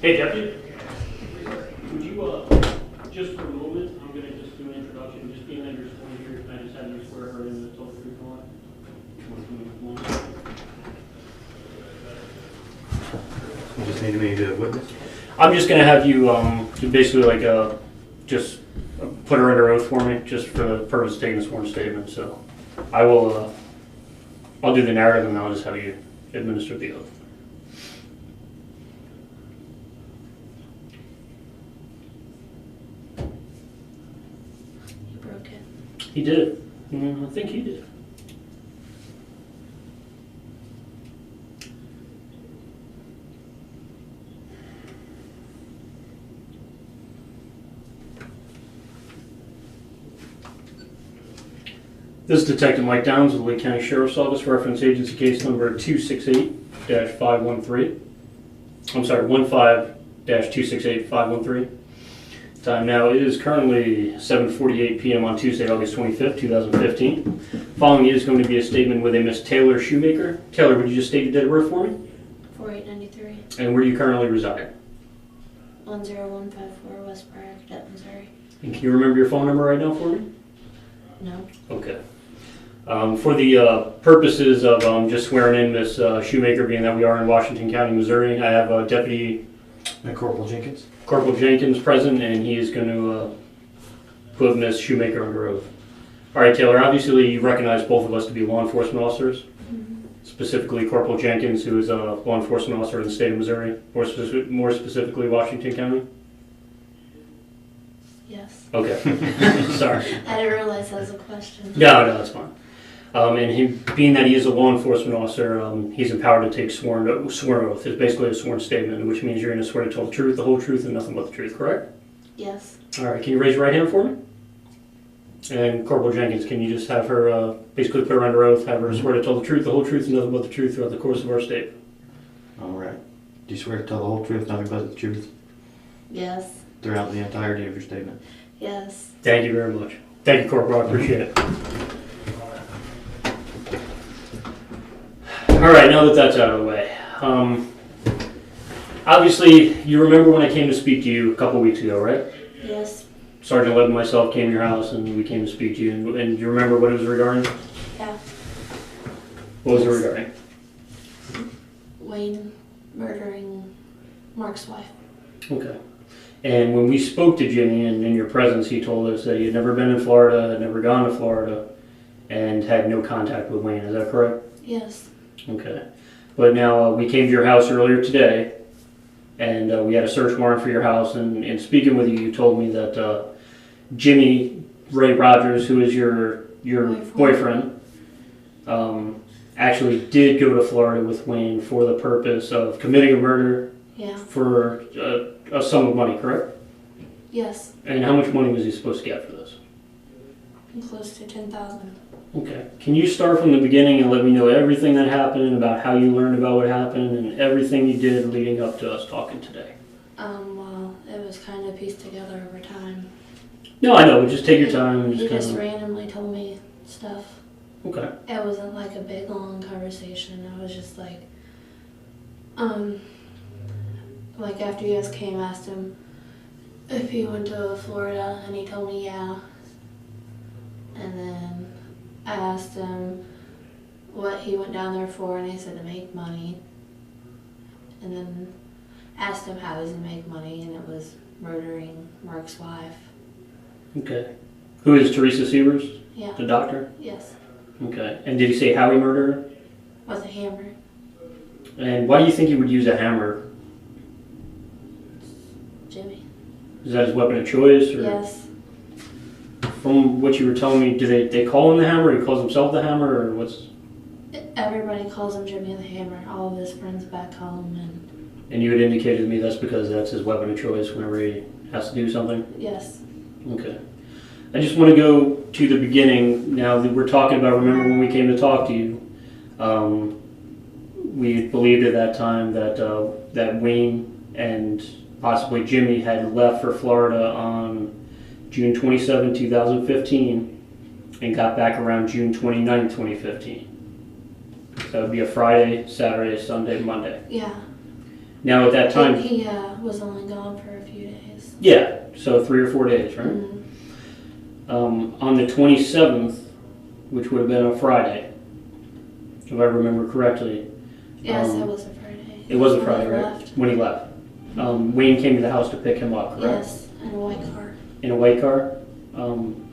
Hey, Deputy. Would you, just for a moment, I'm going to just do an introduction. Just being that you're sworn here, can I just have you swear her in the total truth and all that? You just need me to witness? I'm just going to have you basically just put her under oath for me, just for the purpose of taking a sworn statement. So I will, I'll do the narrative and I'll just have you administer the oath. You broke it. He did. I think he did. This is Detective Mike Downs of the Lake County Sheriff's Office, reference agency case number 268-513. I'm sorry, 15-268-513. Time now is currently 7:48 p.m. on Tuesday, August 25th, 2015. Following is going to be a statement with a Miss Taylor Shomaker. Taylor, would you just state your date of birth for me? 4893. And where do you currently reside? 10154 West Bragg, Cadet, Missouri. And can you remember your phone number right now for me? No. Okay. For the purposes of just swearing in Miss Shomaker, being that we are in Washington County, Missouri, I have Deputy Corporal Jenkins. Corporal Jenkins present, and he is going to put Miss Shomaker under oath. All right, Taylor, obviously you recognize both of us to be law enforcement officers, specifically Corporal Jenkins, who is a law enforcement officer in the state of Missouri, more specifically Washington County. Yes. Okay. Sorry. I didn't realize that was a question. No, that's fine. And he, being that he is a law enforcement officer, he's empowered to take sworn oath. It's basically a sworn statement, which means you're going to swear to tell the truth, the whole truth, and nothing but the truth, correct? Yes. All right, can you raise your right hand for me? And Corporal Jenkins, can you just have her, basically put her under oath, have her swear to tell the truth, the whole truth, and nothing but the truth throughout the course of our statement? All right. Do you swear to tell the whole truth, nothing but the truth, Yes. throughout the entirety of your statement? Yes. Thank you very much. Thank you, Corporal. I appreciate it. All right, now that that's out of the way. Obviously, you remember when I came to speak to you a couple weeks ago, right? Yes. Sergeant Liddell and myself came to your house and we came to speak to you. And you remember what it was regarding? Yeah. What was it regarding? Wayne murdering Mark's wife. Okay. And when we spoke to Jimmy and in your presence, he told us that he had never been in Florida, had never gone to Florida, and had no contact with Wayne. Is that correct? Yes. Okay. But now we came to your house earlier today, and we had a search warrant for your house. And in speaking with you, you told me that Jimmy Ray Rodgers, who is your boyfriend, actually did go to Florida with Wayne for the purpose of committing a murder. Yeah. For a sum of money, correct? Yes. And how much money was he supposed to get for this? Close to 10,000. Okay. Can you start from the beginning and let me know everything that happened and about how you learned about what happened and everything you did leading up to us talking today? Well, it was kind of pieced together over time. No, I know. But just take your time. And He just kinda... randomly told me stuff. Okay. It wasn't like a big long conversation. It was just like, like after you guys came, I asked him if he went to Florida, and he told me yeah. And then I asked him what he went down there for, and he said to make money. And then asked him how does he make money, and it was murdering Mark's wife. Okay. Who is Teresa Sievers? Yeah. The doctor? Yes. Okay. And did he say how he murdered her? With a hammer. And why do you think he would use a hammer? Jimmy. Is that his weapon of choice? Or? Yes. From what you were telling me, do they call him the Hammer? He calls himself the Hammer, or what's? Everybody calls him Jimmy the Hammer. All of his friends back home, And you had indicated to me that's because that's his weapon of choice whenever he has to do something. yes. Okay. I just want to go to the beginning now that we're talking about. Remember when we came to talk to you? We believed at that time that that Wayne and possibly Jimmy had left for Florida on June 27, 2015, and got back around June 29, 2015. So that would be a Friday, Saturday, Sunday, Monday. Yeah. Now at that time, He was only gone for a few days. yeah, so 3 or 4 days, right? On the 27th, which would have been a Friday, if I remember correctly. Yes, it was a Friday. It was a When Friday, he right? left. When he left. Wayne came to the house to pick him up, correct? Yes, in a white car. In a white car.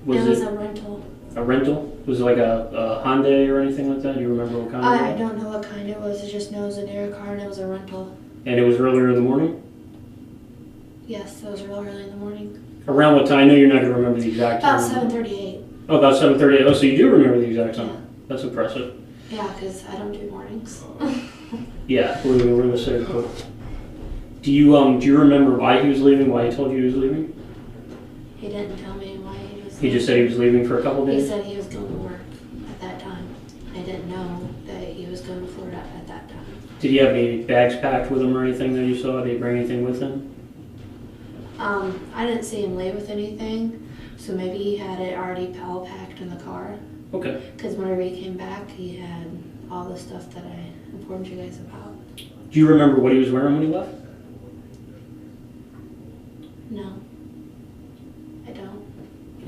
Was it was it a rental. a rental? Was it like a Hyundai or anything like that? Do you remember what kind? I don't know what kind it was. I just know it was a newer car and it was a rental. And it was earlier in the morning? Yes, it was real early in the morning. Around what time? I know you're not going to remember the exact About time. 7:38. Oh, about 7:30. Oh, so you do remember the exact time. Yeah. That's impressive. Yeah, because I don't do mornings. Yeah, we're going to say. Do you remember why he was leaving? Why he told you he was leaving? He didn't tell me why he was. He just said he was leaving for a couple He days. said he was going to work at that time. I didn't know that he was going to Florida at that time. Did he have any bags packed with him or anything that you saw? Did he bring anything with him? I didn't see him leave with anything, so maybe he had it already packed in the car. Okay. Because whenever he came back, he had all the stuff that I informed you guys about. Do you remember what he was wearing when he left? No, I don't.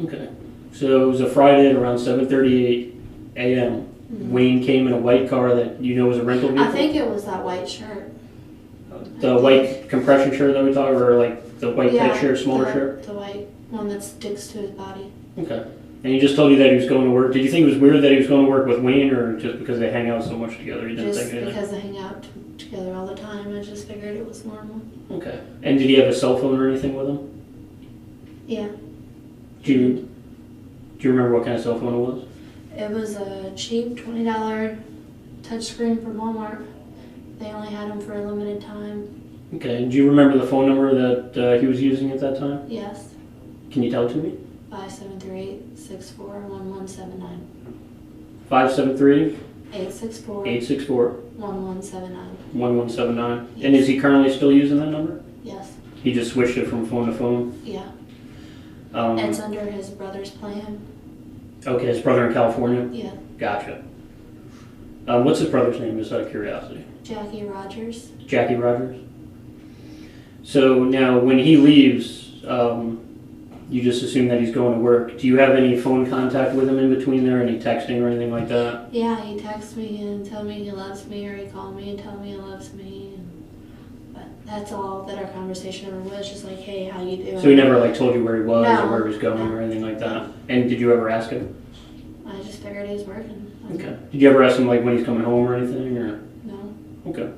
Okay. So it was a Friday at around 7:38 a.m. Wayne came in a white car that you know was a rental vehicle? I think it was that white shirt. The white compression shirt that we talked, or like the white tight shirt, smaller shirt? The white one that sticks to his body. Okay. And he just told you that he was going to work. Did you think it was weird that he was going to work with Wayne, or just because they hang out so much together? You didn't Just think anything? because they hang out together all the time, I just figured it was normal. Okay. And did he have a cell phone or anything with him? Yeah. Do you remember what kind of cell phone it was? It was a cheap $20 touchscreen from Walmart. They only had them for a limited time. Okay. And do you remember the phone number that he was using at that time? Yes. Can you tell it to me? 573-864-1179. 573 864 864 1179. 1179. And is he currently still using that number? Yes. He just switched it from phone to phone? Yeah. Um, It's under his brother's plan. okay, his brother in California? Yeah. Gotcha. What's his brother's name, just out of curiosity? Jackie Rodgers. Jackie Rodgers? So now when he leaves, you just assume that he's going to work. Do you have any phone contact with him in between there? Any texting or anything like that? Yeah, he texts me and tell me he loves me, or he called me and tell me he loves me. But that's all that our conversation ever was, just like, hey, how you doing? So he never like told you where he was No. or where he was going or anything like that? And did you ever ask him? I just figured he was working. Okay. Did you ever ask him like when he's coming home or anything? Or? No. Okay.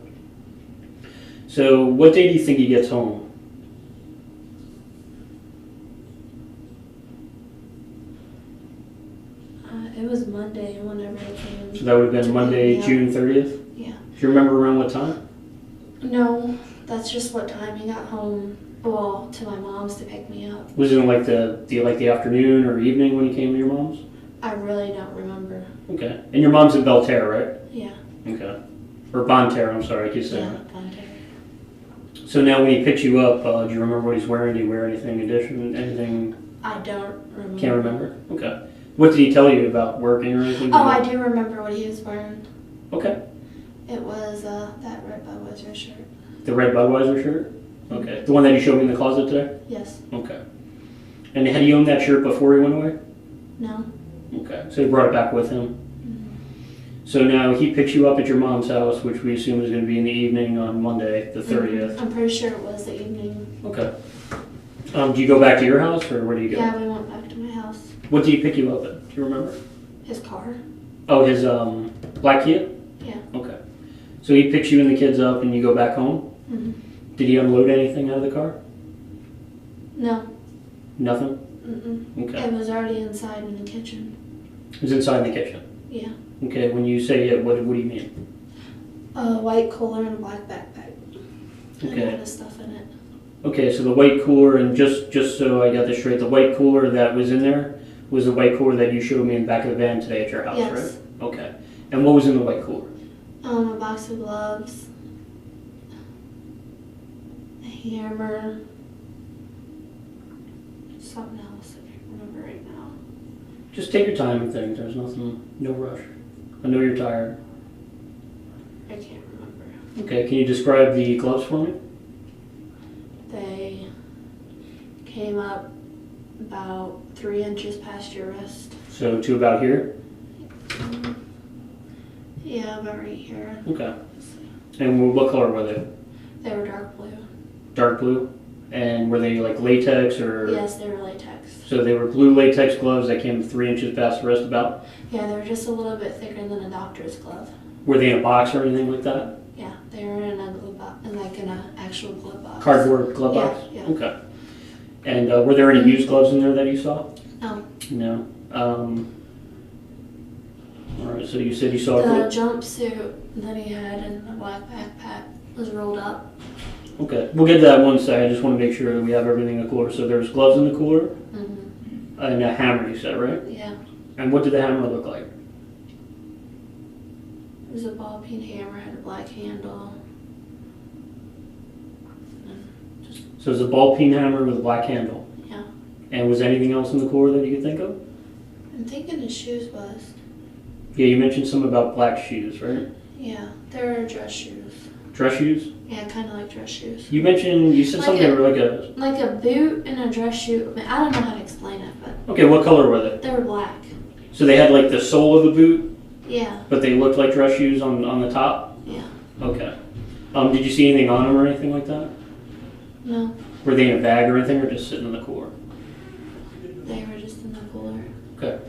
So what day do you think he gets home? It was Monday whenever I came. So that would have been Monday, Yeah. June 30th? Yeah. Do you remember around what time? No, that's just what time he got home. Well, to my mom's to pick me up. Was it in like the afternoon or evening when he came to your mom's? I really don't remember. Okay. And your mom's in Belterre, right? Yeah. Okay. Or Bonterre, I'm sorry, I keep saying Yeah, that. Bonterre. So now when he picked you up, do you remember what he's wearing? Do you wear anything anything? I don't remember. Can't remember? Okay. What did he tell you about working or anything? Oh, I do remember what he was wearing. Okay. It was that red Budweiser shirt. The red Budweiser shirt? Okay. The one that you showed me in the closet today? Yes. Okay. And had he owned that shirt before he went away? No. Okay. So he brought it back with him? Mm-hmm. So now he picks you up at your mom's house, which we assume is going to be in the evening on Monday, the 30th. I'm pretty sure it was the evening. Okay. Do you go back to your house, or where do you go? Yeah, we went back to my house. What did he pick you up at? Do you remember? His car. Oh, his black Kia? Yeah. Okay. So he picks you and the kids up, and you go back home? Mm-hmm. Did he unload anything out of the car? No. Nothing? Mm-mm. Okay. It was already inside in the kitchen. It was inside the kitchen? Yeah. Okay, when you say it, what do you mean? A white cooler and a black backpack. And Okay. a lot of stuff in it. Okay, so the white cooler, and just so I got this straight, the white cooler that was in there was the white cooler that you showed me in the back of the van today at your house, Yes. right? Okay. And what was in the white cooler? A box of gloves. A hammer. Something else I can't remember right now. Just take your time with things. There's nothing, no rush. I know you're tired. I can't remember. Okay, can you describe the gloves for me? came up about 3 inches past your wrist. So to about here? Yeah, about right here. Okay. And what color were they? They were dark blue. Dark blue? And were they like latex or? Yes, they were latex. So they were blue latex gloves that came 3 inches past the wrist about? Yeah, they were just a little bit thicker than a doctor's glove. Were they in a box or anything like that? Yeah, they were in a glove box, like in an actual glove box. Cardboard glove box? Yeah. Okay. And were there any used gloves in there that you saw? No. No. All right, so you said you saw The jumpsuit that he had in the black backpack was rolled up. Okay, we'll get to that one second. I just want to make sure that we have everything in the cooler. So there's gloves in the cooler and a hammer, you said, right? Yeah. And what did the hammer look like? It was a ball peen hammer, had a black handle. So it's a ball peen hammer with a black handle. Yeah. And was anything else in the cooler that you could think of? I'm thinking his shoes was. Yeah, you mentioned something about black shoes, right? Yeah, they were dress shoes. Dress shoes? Yeah, kind of like dress shoes. You said Like something a- like a... Like a boot and a dress shoe. I mean, I don't know how to explain it, but Okay, what color were they? they were black. So they had like the sole of the boot, Yeah, but they looked like dress shoes on the top? yeah. Okay. Did you see anything on them or anything like that? No, Were they in a bag or anything, or just sitting in the cooler? they were just in the cooler. Okay.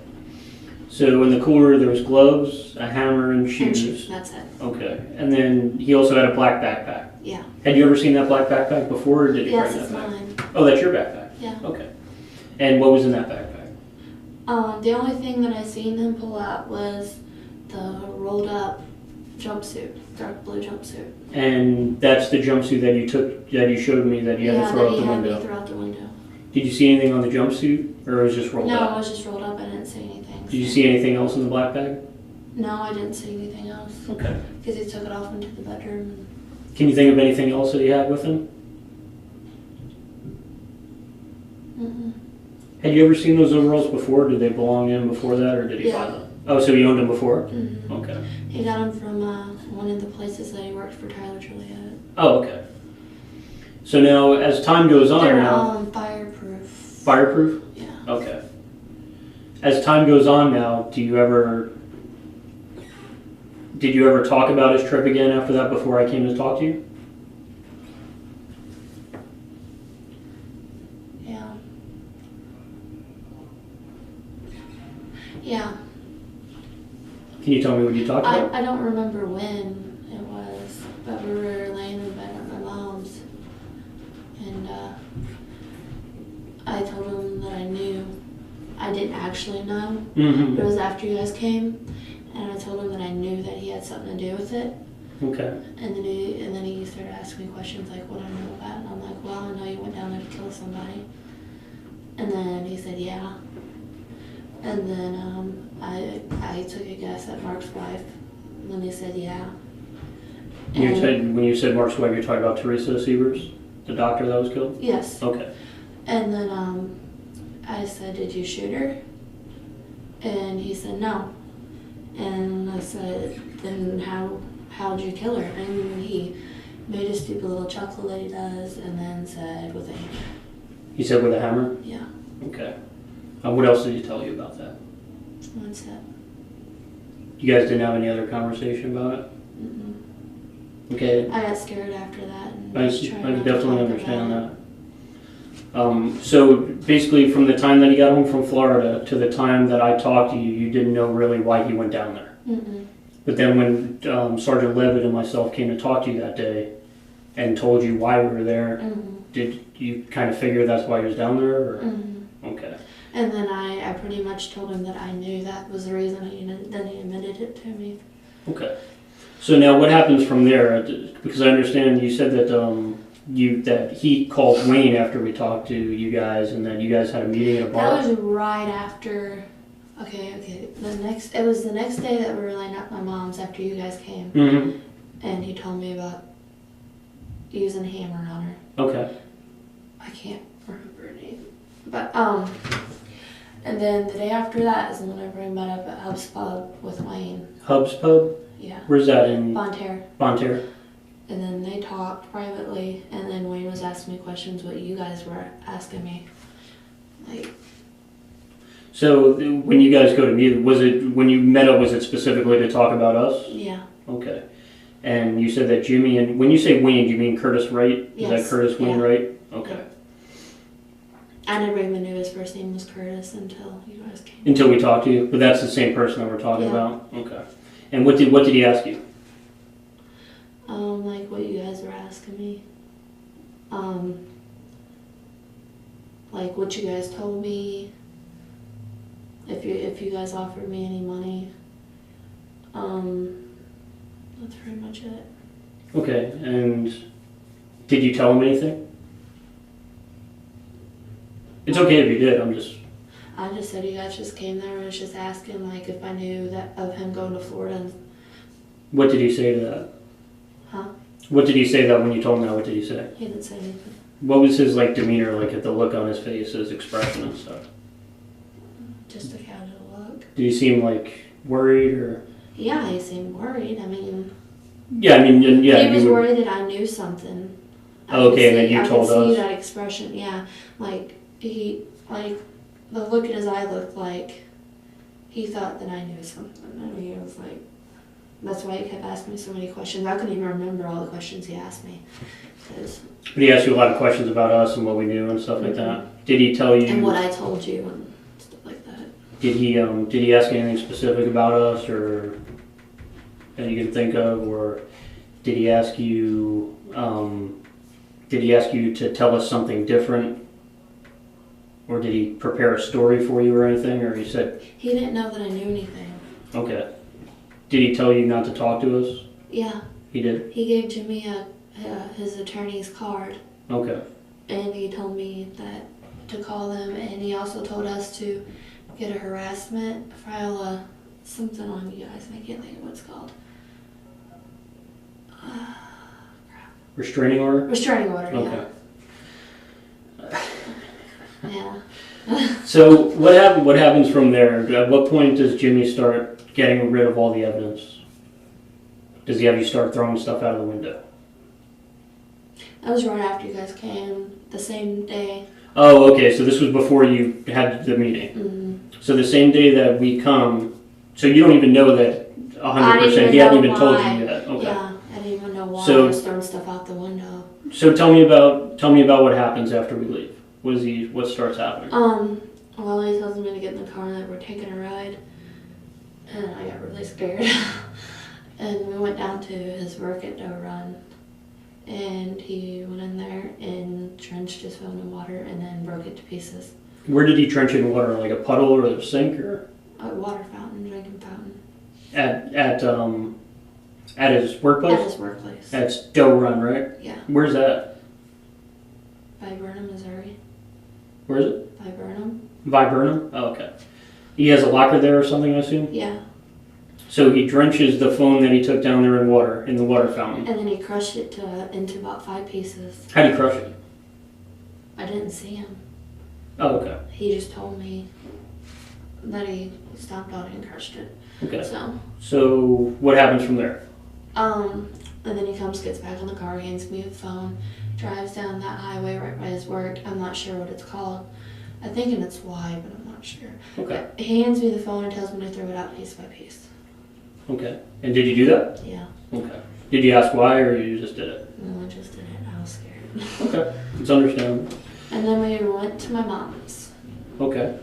So in the cooler there was gloves, a hammer, and And shoes. that's it. Okay. And then he also had a black backpack. Yeah. Had you ever seen that black backpack before, or did he Yes, bring it's that back? mine. Oh, that's your backpack? Yeah. Okay. And what was in that backpack? The only thing that I seen him pull out was the rolled up jumpsuit, dark blue jumpsuit. And that's the jumpsuit that you showed me that you had to throw out the me window. throw out the window. Did you see anything on the jumpsuit, or it was just rolled No, up? it was just rolled up. I didn't see anything. Did you see anything else in the black bag? No, I didn't see anything else. Okay. Because he took it off into the bedroom. Can you think of anything else that he had with him? Mm-mm. Had you ever seen those overalls before? Did they belong to him before that, or did he buy Yeah. them? Oh, so he owned them before? Mm-hmm. Okay. He got them from one of the places that he worked for Tyler Juliet. Oh, okay. So now, as time goes on They're now... fireproof. Fireproof? Yeah. Okay. As time goes on now, did you ever talk about his trip again after that before I came to talk to you? Yeah. Yeah. Can you tell me what you talked about? I don't remember when it was, but we were laying in bed at my mom's, and I told him that I knew. I didn't actually know. Mm-hmm. It was after you guys came, and I told him that I knew that he had something to do with it. Okay. And then he started asking me questions like, what I know about it. And I'm like, well, I know you went down there to kill somebody. And then he said, yeah. And then I took a guess at Mark's wife. And then he said, yeah. When you said Mark's wife, you're talking about Teresa Sievers, the doctor that was killed? Yes. Okay. And then I said, did you shoot her? And he said, no. And I said, then how'd you kill her? And he made a stupid little chuckle that he does, and then said, with a hammer. He said with a hammer? Yeah. Okay. What else did he tell you about that? That's it. You guys didn't have any other conversation about it? Mm-mm. Okay. I got scared after that. And I just tried not to definitely talk understand about that. So basically from the time that he got home from Florida to the time that I talked to you, you didn't know really why he went down there. it. Mm-mm. But then when Sergeant Levitt and myself came to talk to you that day and told you why we were there, Mm-hmm. did you kind of figure that's why he was down there? Or? Mm-hmm. Okay. And then I pretty much told him that I knew that was the reason, then he admitted it to me. Okay. So now what happens from there? Because I understand you said that he called Wayne after we talked to you guys, and then you guys had a meeting at a bar. That was right after. Okay. It was the next day that we were laying at my mom's after you guys came, Mm-hmm. and he told me about using a hammer on her. Okay. I can't remember her name, but and then the day after that is whenever I met up at Hub's Pub with Wayne. Hub's Pub? Yeah. Where's that in? Bonterre. Bonterre. And then they talked privately, and then Wayne was asking me questions what you guys were asking me. Like, So when you guys go to meet, was it when you met up? Was it specifically to talk about us? yeah. Okay. And you said that Jimmy, and when you say Wayne, you mean Curtis Wright? Is Yes. that Curtis Wayne Yeah. Wright? Okay. I never even knew his first name was Curtis until you guys came. Until we talked to you, but that's the same person that we're talking Yeah. about. Okay. And what did he ask you? Like what you guys were asking me. Like what you guys told me. If you guys offered me any money. That's pretty much it. Okay. And did you tell him anything? It's okay if you did. I just said you guys just came there and was just asking like if I knew that of him going to Florida. And, What did he say to that? huh? What did he say that when you told him that? What did he say? He didn't say anything. What was his demeanor, at the look on his face, his expression and stuff? Just a casual look. Did he seem worried or? Yeah, he seemed worried. I mean, Yeah, yeah. he was you were- worried that I knew something. Oh, okay, and then you told I could us? see that expression, yeah. The look in his eye looked like he thought that I knew something. I mean, it was like, that's why he kept asking me so many questions. I couldn't even remember all the questions he asked me. But he asked you a lot of questions about us and what we knew and stuff like that. Did he tell you? And what I told you and stuff like that. Did he ask anything specific about us or that you can think of, or did he ask you? Did he ask you to tell us something different? Or did he prepare a story for you or anything? Or he said... He didn't know that I knew anything. Okay. Did he tell you not to talk to us? Yeah. He did? He gave Jimmy his attorney's card. Okay. And he told me that to call them, and he also told us to get a harassment, file something on you guys, and I can't think of what it's called. Restraining order? Restraining order, Okay. Yeah. So what happens from there? At what point does Jimmy start getting rid of all the evidence? Does he have you start throwing stuff out of the window? That was right after you guys came, the same day. Oh, okay. So this was before you had the meeting. Mm-hmm. So the same day that we come, so you don't even know that 100%. He hadn't even told you yet. Okay. Yeah, I didn't even know why So- I was throwing stuff out the window. So tell me about what happens after we leave. What starts happening? Well, he tells me to get in the car and that we're taking a ride, and I got really scared. And we went down to his work at Doe Run, and he went in there and drenched his phone in water and then broke it to pieces. Where did he trench it in water? Like a puddle or a sink or? A water fountain, drinking fountain. At his workplace? At his workplace. That's Doe Run, right? Yeah, Where's that? by Burnham, Missouri. Where is it? By Burnham? Viburnum? Oh, okay. He has a locker there or something, I assume? Yeah. So he drenches the phone that he took down there in water, in the water fountain. And then he crushed it into about 5 pieces. How'd he crush it? I didn't see him. Oh, okay. He just told me that he stomped on it and crushed it. Okay. So, what happens from there? and then he gets back in the car, hands me the phone, drives down that highway right by his work. I'm not sure what it's called. I'm thinking it's Y, but I'm not sure. Okay. He hands me the phone and tells me to throw it out piece by piece. Okay. And did you do that? Yeah. Okay. Did you ask why or you just did it? No, I just did it. I was scared. Okay. It's understandable. And then we went to my mom's. Okay.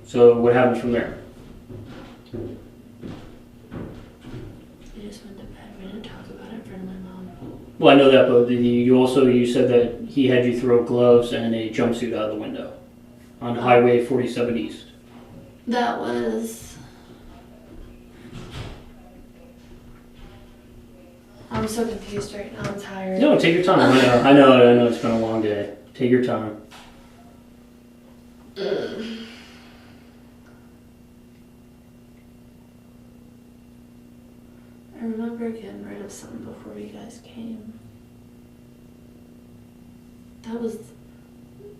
So what happens from there? We just went to bed. We didn't talk about it in front of my mom. Well, I know that, but you said that he had you throw gloves and a jumpsuit out of the window on Highway 47 East. That was... I'm so confused right now. I'm tired. No, take your time. I know it's been a long day. Take your time. I remember getting rid of something before you guys came. That was...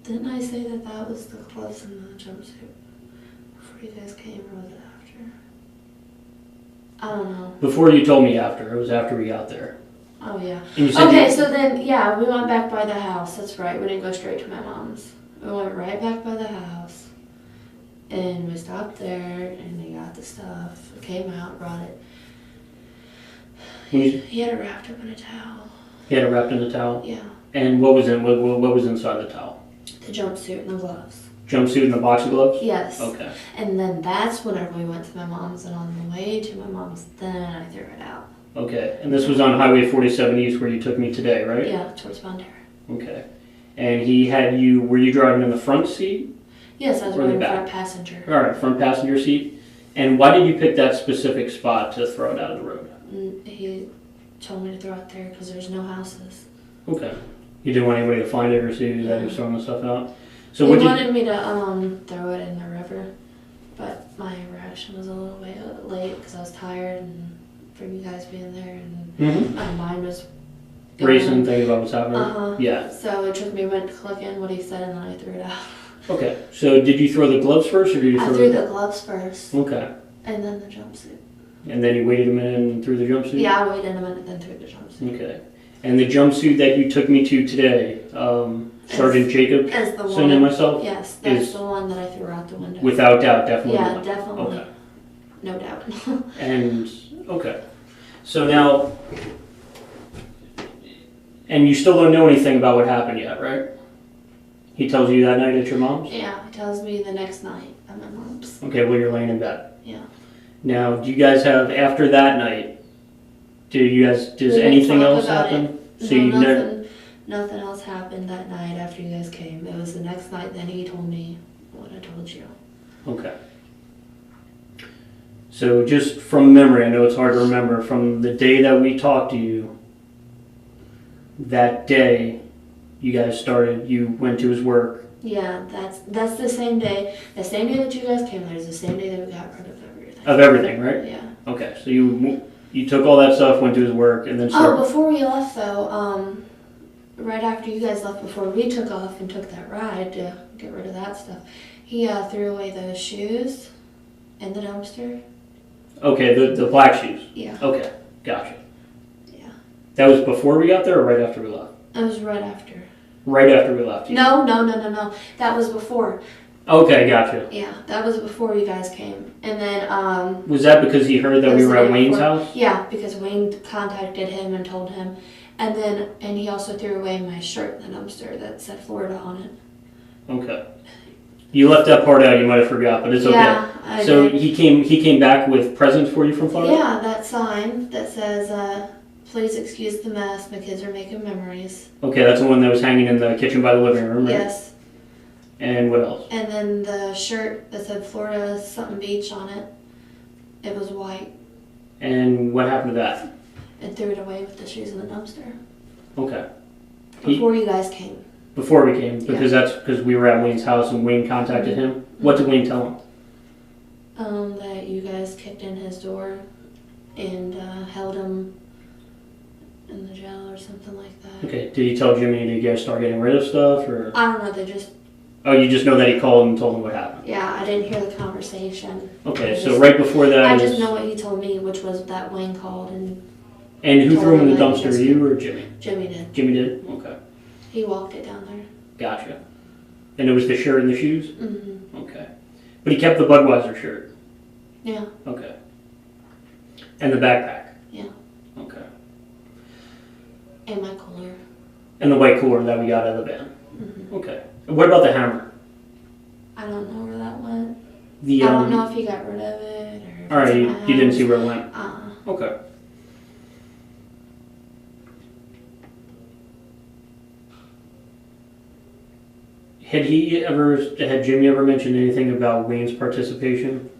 Didn't I say that was the gloves and the jumpsuit before you guys came, or was it after? I don't know. Before you told me after. It was after we got there. Oh, yeah. And you said Okay, you- so then, yeah, we went back by the house. That's right. We didn't go straight to my mom's. We went right back by the house. And we stopped there, and they got the stuff. Came out, brought it. He had it wrapped up in a towel. He had it wrapped in a towel? Yeah. And what was inside the towel? The jumpsuit and the gloves. Jumpsuit and a box of gloves? Yes. Okay. And then that's whenever we went to my mom's, and on the way to my mom's, then I threw it out. Okay. And this was on Highway 47 East where you took me today, right? Yeah, towards Montero. Okay. And he had you, were you driving in the front seat? Yes, I was Or the running back? front passenger. All right, front passenger seat. And why did you pick that specific spot to throw it out of the road? And he told me to throw it there because there's no houses. Okay. You didn't want anybody to find it or see that he was throwing the stuff out? So He what did wanted me to throw it in the river, but my reaction was a little way late because I was tired and from you guys being there, and Mhm. my mind was going. Racing, thinking about what's happening? Uh-huh. Yeah. So it took me a minute to click in what he said, and then I threw it out. Okay. So did you throw the gloves first or did you I throw threw the gloves first, Okay. and then the jumpsuit. And then you waited a minute and threw the jumpsuit? Yeah, I waited a minute, then threw the jumpsuit. Okay. And the jumpsuit that you took me to today, Sergeant Jacob, That's the Cindy and one. myself, Yes, that's is- the one that I threw out the window. without doubt, definitely Yeah, one. definitely. Okay. No doubt. And, okay. So now, and you still don't know anything about what happened yet, right? He tells you that night at your mom's? Yeah, he tells me the next night at my mom's. Okay, well, you're laying in bed. Yeah. Now, do you guys have, after that night, does We didn't anything talk else about happen? No, So you never, nothing else happened that night after you guys came. It was the next night then he told me what I told you. okay. So just from memory, I know it's hard to remember, from the day that we talked to you, that day, you guys started, you went to his work. Yeah, that's the same day. The same day that you guys came there is the same day that we got rid of everything. Of everything, right? Yeah. Okay, so you took all that stuff, went to his work, and then Oh, started. before we left though, right after you guys left, before we took off and took that ride to get rid of that stuff, he threw away those shoes in the dumpster. Okay, the black shoes. Yeah. Okay, gotcha. Yeah. That was before we got there or right after we left? It was right after. Right after we left. No. That was before. Okay, gotcha. Yeah, that was before you guys came. And then, Was that because he heard that That we was were the at day Wayne's before. house? yeah, because Wayne contacted him and told him. And he also threw away my shirt in the dumpster that said Florida on it. Okay. You left that part out, you might have forgot, but it's okay. Yeah, I So did. he came back with presents for you from Florida? Yeah, that sign that says, please excuse the mess, my kids are making memories. Okay, that's the one that was hanging in the kitchen by the living room, right? Yes. And what else? And then the shirt that said Florida something beach on it, it was white. And what happened to that? And threw it away with the shoes in the dumpster. Okay. Before you guys came. Before we came, because that's because we were at Wayne's house and Wayne contacted him. What did Wayne tell him? That you guys kicked in his door and held him in the jail or something like that. Okay, did he tell Jimmy to guys start getting rid of stuff, or? I don't know, they just, Oh, you just know that he called and told him what happened. yeah, I didn't hear the conversation. Okay, I so just- right before that I is- just know what he told me, which was that Wayne called and And who threw him in the told him that dumpster, he you or Jimmy? Jimmy did. Jimmy did? Okay, He walked it down there. gotcha. And it was the shirt and the shoes? Mm-hmm. Okay. But he kept the Budweiser shirt? Yeah. Okay. And the backpack? Yeah. Okay. And my cooler. And the white cooler that we got out of the van? Mm-hmm. Okay. And what about the hammer? I don't know where that went. The, I don't know if he got rid of it or if Alright, it's in you my didn't house. see where it went? Okay. Had Jimmy ever mentioned anything about Wayne's participation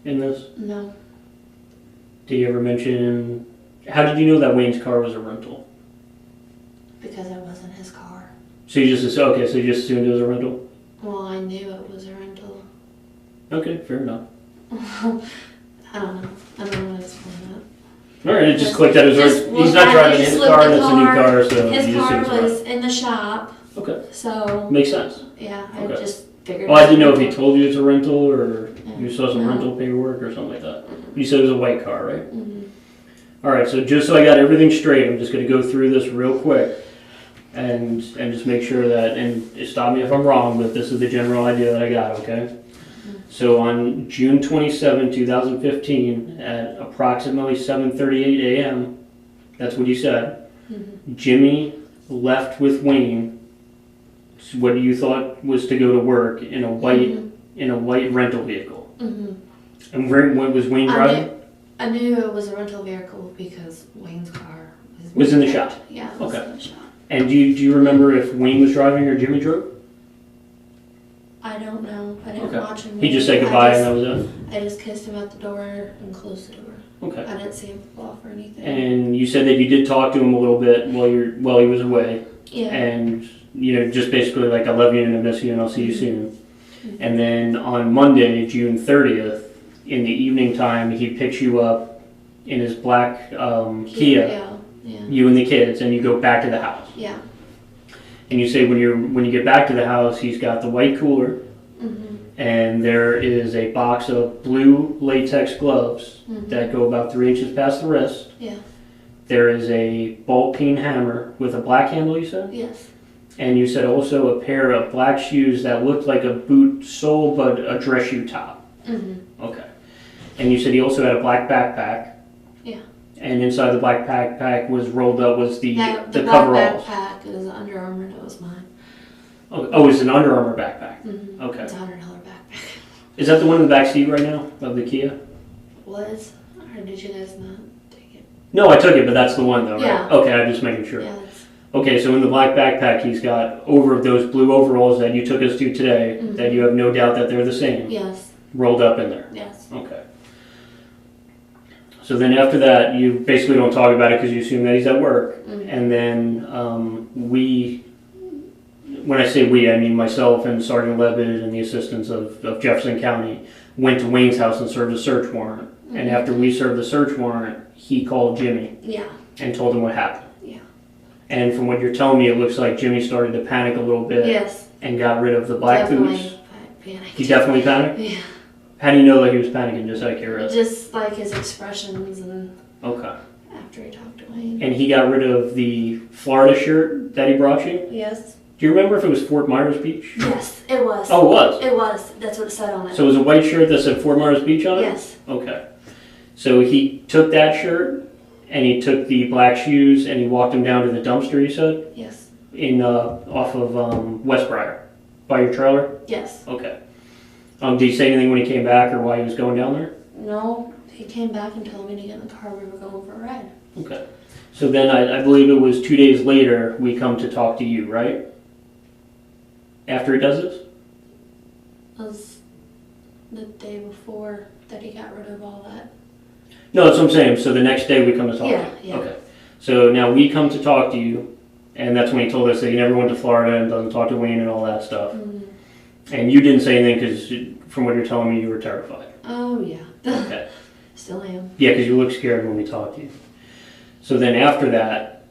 in this? No. Did he ever mention, how did you know that Wayne's car was a rental? Because it wasn't his car. So you just assumed it was a rental? Well, I knew it was a rental. Okay, fair enough. I don't know. I don't know how to explain that. Alright, it just clicked that it was Just he's looked not at it, driving just his looked car, at the that's a new car. car, so His you just car assumed was in the shop, Okay, so makes sense. yeah, I Okay. just figured. Well, I it didn't know was if he a told you it's a rental or Yeah. you saw some No. rental paperwork or something like that. You said it was a white car, right? rental. All right, so just so I got everything straight, I'm just going to go through this real quick and just make sure that, and stop me if I'm wrong, but this is the general idea that I got, okay? So on June 27, 2015, at approximately 7:38 a.m., that's what you said, Jimmy left with Wayne, what you thought was to go to work in a white rental vehicle. And what was Wayne driving? I knew it was a rental vehicle because Wayne's car Was in the shop. Yeah, it was Okay. in the shop. And do you remember if Wayne was driving or Jimmy drove? I don't know. I didn't watch him. He just said goodbye and that was it? I just kissed him at the door and closed the door. Okay. I didn't see him pull off or anything. And you said that you did talk to him a little bit while he was away. Yeah. And, just basically like, I love you and I miss you and I'll see you soon. And then on Monday, June 30th, in the evening time, he picks you up in his black Kia, you and the kids, and you go back to the house. Yeah. And you say when you get back to the house, he's got the white cooler, and there is a box of blue latex gloves that go about 3 inches past the wrist. Yeah. There is a ball peen hammer with a black handle, you said? Yes. And you said also a pair of black shoes that looked like a boot sole but a dress shoe top. Okay. And you said he also had a black backpack. Yeah. And inside the black backpack was rolled up was the The black coveralls. backpack is Under Armour. That was mine. Oh, it's an Under Armour backpack. Okay. It's a $100 backpack. Is that the one in the back seat right now of the Kia? Was? Or did you guys not take it? No, I took it, but that's the one though, right? Yeah. Okay, I'm just making sure. Yeah. Okay, so in the black backpack, he's got over those blue overalls that you took us to today, that you have no doubt that they're the same. Yes. Rolled up in there. Yes. Okay. So then after that, you basically don't talk about it because you assume that he's at work. And then when I say we, I mean myself and Sergeant Levitt and the assistants of Jefferson County went to Wayne's house and served a search warrant. And after we served the search warrant, he called Jimmy. Yeah. And told him what happened. Yeah. And from what you're telling me, it looks like Jimmy started to panic a little bit. Yes. And got rid of the black boots. Panicked. He definitely panicked? Yeah. How do you know that he was panicking, just out of curiosity? Just like his expressions and Okay. after he talked to Wayne. And he got rid of the Florida shirt that he brought you? Yes. Do you remember if it was Fort Myers Beach? Yes, it was. Oh, it was? It was. That's what it said on it. So it was a white shirt that said Fort Myers Beach on it? Yes. Okay. So he took that shirt and he took the black shoes and he walked them down to the dumpster, you said? Yes. Off of West Briar, by your trailer? Yes. Okay. Did he say anything when he came back or why he was going down there? No, he came back and told me to get in the car. We were going for a ride. Okay. So then I believe it was 2 days later we come to talk to you, right? After he does this? It was the day before that he got rid of all that. No, that's what I'm saying. So the next day we come to talk to you? Yeah. Okay. So now we come to talk to you, and that's when he told us that he never went to Florida and doesn't talk to Wayne and all that stuff. And you didn't say anything because from what you're telling me, you were terrified. Oh, yeah. Okay. Still am. Yeah, because you look scared when we talk to you. So then after that,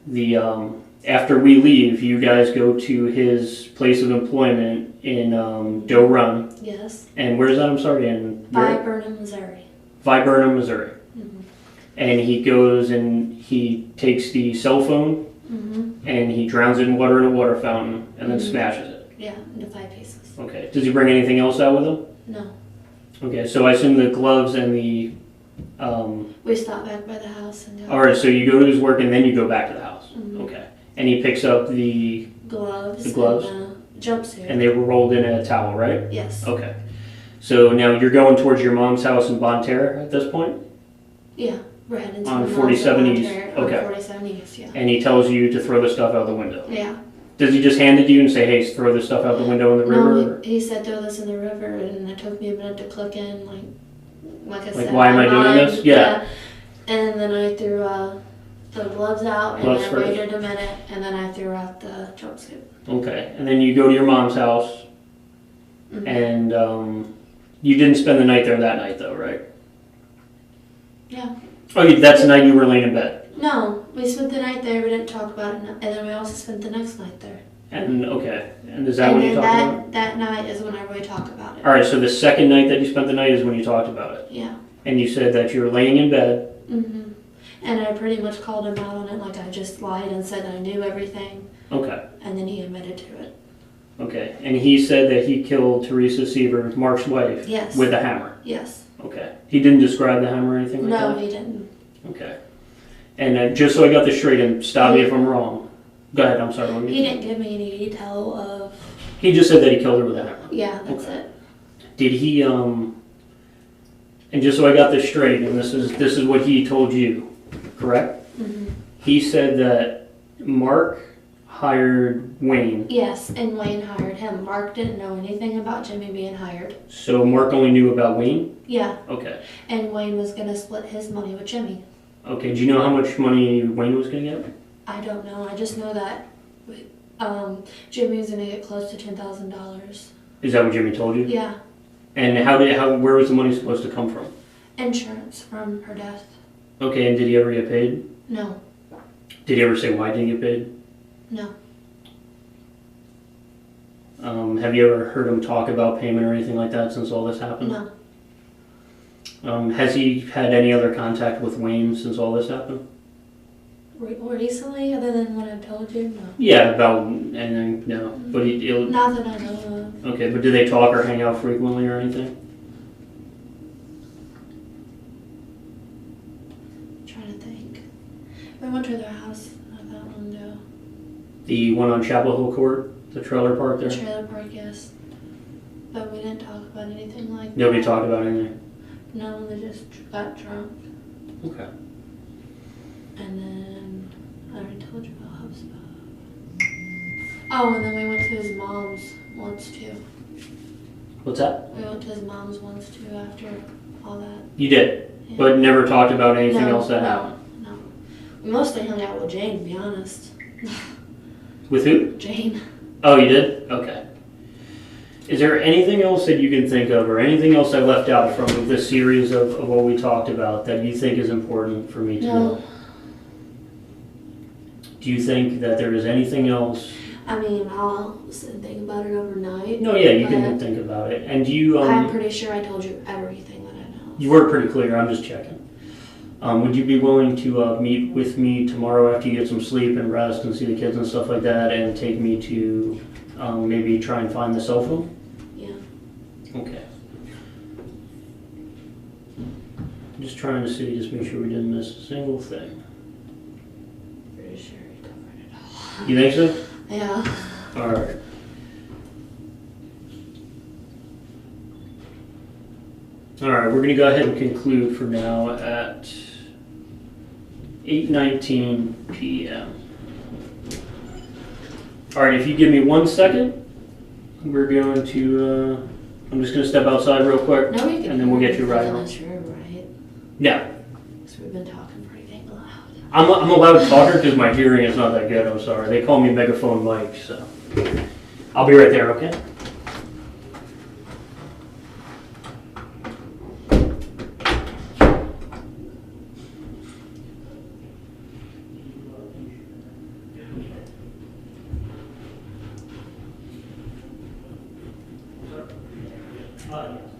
after we leave, you guys go to his place of employment in Doe Run. Yes. And where's that? I'm sorry. Burnham, Missouri. Viburnum, Missouri. And he goes and he takes the cell phone and he drowns it in water in a water fountain and then smashes it. Yeah, into 5 pieces. Okay. Does he bring anything else out with him? No. Okay, so I assume the gloves and the... We stopped back by the house and got Alright, so you go to his work and then you go back to the house. Okay. And he picks up the gloves. The gloves? And jumpsuit. And they were rolled in a towel, right? Yes. Okay. So now you're going towards your mom's house in Bonne Terre at this point? Yeah, we're heading to On my mom's 47 in East. Ontario, Okay. On 47 East, yeah. And he tells you to throw the stuff out the window. Yeah. Does he just hand it to you and say, hey, throw this stuff out the window in the river? No, he said throw this in the river, and it took me a minute to click in, like I said. Why am I doing mind, this? Yeah. And then I threw the gloves out, and Gloves I first. waited a minute, and then I threw out the jumpsuit. Okay. And then you go to your mom's house, and you didn't spend the night there that night, though, right? Yeah. Oh, that's the night you were laying in bed? No, we spent the night there, we didn't talk about it, and then we also spent the next night there. And, okay. And is that when you talked about it? That night is when I really talk about it. All right, so the second night that you spent the night is when you talked about it. Yeah. And you said that you were laying in bed. And I pretty much called him out on it, like I just lied and said I knew everything, Okay. and then he admitted to it. Okay. And he said that he killed Teresa Sievers, Mark's wife, Yes. with a hammer. Yes. Okay. He didn't describe the hammer or anything like No, that? he didn't. Okay. And just so I got this straight, and stop me if I'm wrong. Go ahead, I'm sorry. what were you He saying? didn't give me any detail of. He just said that he killed her with a hammer. Yeah, that's Okay. it. Did he, and just so I got this straight, and this is what he told you, correct? Hmm. He said that Mark hired Wayne, Yes, and Wayne hired him. Mark didn't know anything about Jimmy being hired. so Mark only knew about Wayne? Yeah, Okay. and Wayne was gonna split his money with Jimmy. Okay, do you know how much money Wayne was going to get? I don't know. I just know that Jimmy was gonna get close to $10,000. Is that what Jimmy told you? Yeah, And where was the money supposed to come from? insurance from her death. Okay, and did he ever get paid? No, Did he ever say why he didn't get paid? no, Have you ever heard him talk about payment or anything like that since all this happened? no. Has he had any other contact with Wayne since all this happened? Recently, other than what I've told you, no. Yeah, about anything, no. But he'll, Not that I know of. okay, but do they talk or hang out frequently or anything? I'm trying to think. We went to their house not that long ago. The one on Chapel Hill Court, the trailer park The there? trailer park, yes. But we didn't talk about anything like Nobody that. talked about anything? No, they just got drunk. Okay. And then I already told you about HubSpot. Oh, and then we went to his mom's once too. What's that? We went to his mom's once too after all that. You did, Yeah. but never talked about anything No, else that no, happened? No. We mostly hung out with Jane, to be honest. With who? Jane. Oh, you did? Okay. Is there anything else that you can think of, or anything else I left out from this series of what we talked about that you think is important for me to know? No. Do you think that there is anything else? I mean, I'll sit and think about it overnight. No, yeah, you can but think about it. And do you, I'm pretty sure I told you everything that I know. you were pretty clear, I'm just checking. Would you be willing to meet with me tomorrow after you get some sleep and rest and see the kids and stuff like that, and take me to maybe try and find the cell phone? Yeah. Okay. I'm just trying to see, just make sure we didn't miss a single thing. Pretty sure he covered it all. You think so? Yeah. Alright. Alright, we're going to go ahead and conclude for now at 8:19 p.m. Alright, if you give me 1 second, we're going to, I'm just going to step outside real quick, No, we can. and then we'll get you right in on. this room, right? Yeah, Because we've been talking pretty dang loud. I'm a loud talker because my hearing is not that good, I'm sorry. They call me Megaphone Mike, so. I'll be right there, okay? Yes.